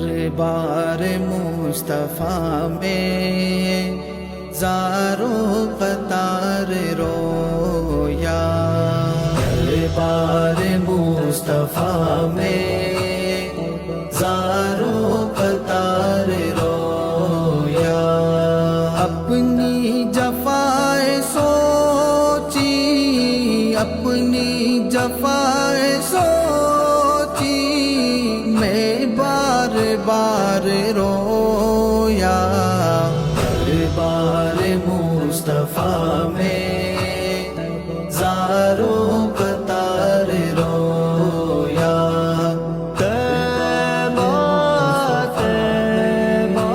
دربار مصطفیٰ میں زاروں قطار رویا، دربار مصطفیٰ میں زاروں قطار رویا، اپنی جفائے سوچی، اپنی جفائے سوچی، میں بار بار رویا، دربار مصطفیٰ میں زاروں قطار رویا، طیبہ طیبہ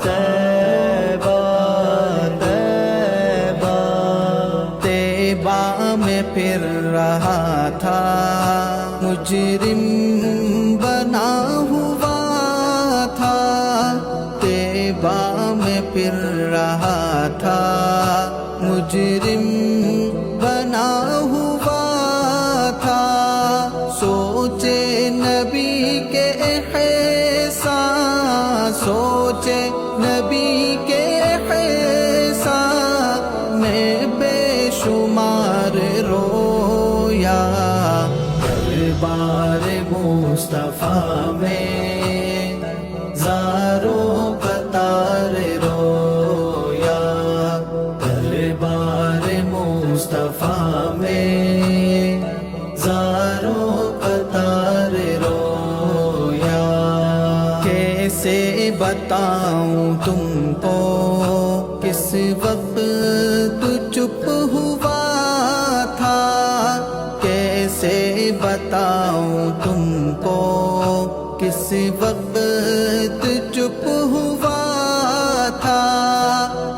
طیبہ طیبہ، طیبہ میں پھر رہا تھا مجرم بنا ہوا تھا، طیبہ میں پھر رہا تھا مجرم بنا ہوا تھا، سوچے نبی کے احسان، سوچے نبی کے احسان، میں بے شمار رویا، دربار مصطفیٰ میں زاروں قطار رویا، دربار مصطفیٰ میں زاروں قطار رویا، کیسے بتاؤں تم کو کس وقت چپ ہوا تھا، کیسے بتاؤں تم کو کس وقت چپ ہوا تھا،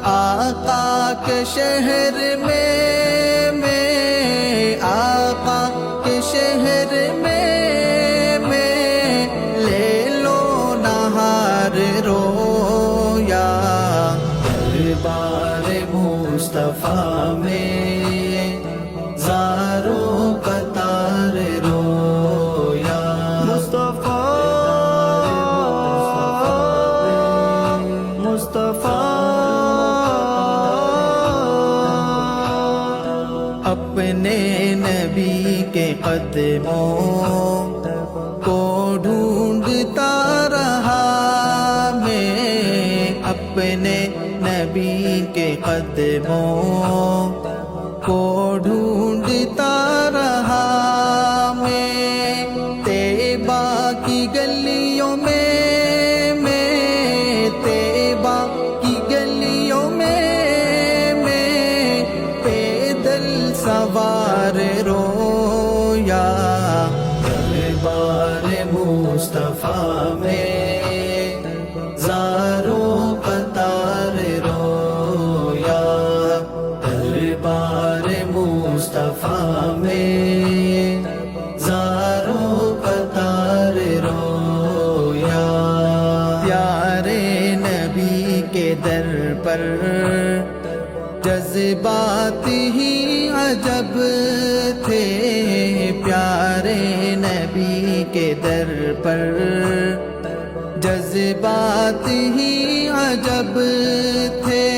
آقا کے شہر میں آقا کے شہر میں لے لو نہار رویا، دربار مصطفیٰ میں زاروں قطار رویا، مصطفیٰ مصطفیٰ، اپنے نبی کے قدموں کو ڈھونڈتا رہا میں، اپنے نبی کے قدموں کو ڈھونڈتا رہا میں، طیبہ کی گلیوں میں طیبہ کی گلیوں میں پیدل سوار رویا، دربار مصطفیٰ میں زاروں قطار رویا، دربار مصطفیٰ میں زاروں قطار رویا، پیارے نبی کے در پر جذبات ہی عجب تھے، پیارے نبی کے در پر جذبات ہی عجب تھے،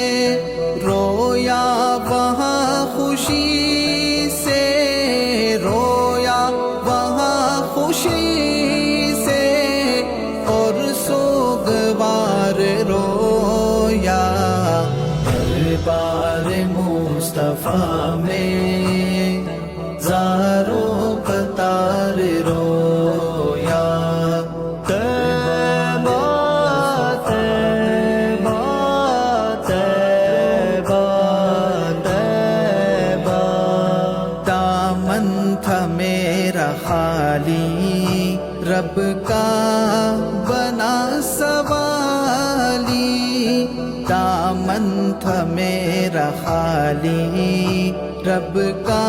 رویا وہاں خوشی سے، رویا وہاں خوشی سے، اور سوگوار رویا، دربار مصطفیٰ میں زاروں قطار رویا، طیبہ طیبہ طیبہ طیبہ، دامن تھا میرا خالی رب کا بنا سوالی، دامن تھا میرا خالی رب کا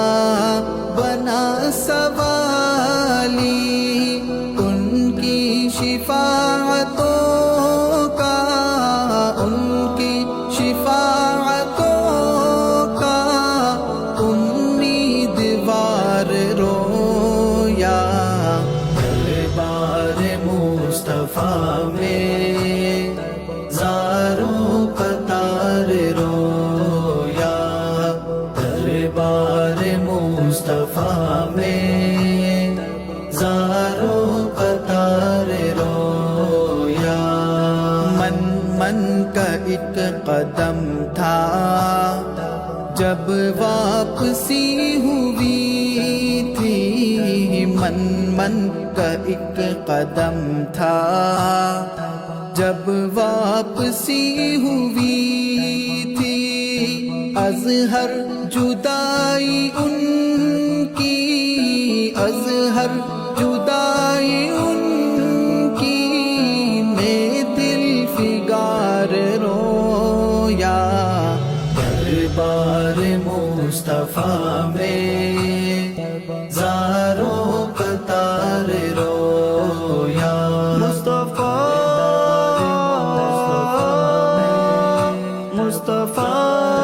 بنا سوالی، ان کی شفاعتوں کا، ان کی شفاعتوں کا امیدوار رویا، دربار مصطفیٰ میں زاروں قطار رویا، دربار مصطفیٰ میں زاروں قطار رویا۔ من کا ایک قدم تھا جب واپسی ہوئی تھی، من کا ایک قدم تھا جب واپسی ہوئی تھی، اظہر جدائی ان کی، اظہر جدائی ان کی، میں دل فگار رویا، دربار مصطفیٰ میں زاروں قطار رویا۔ مصطفیٰ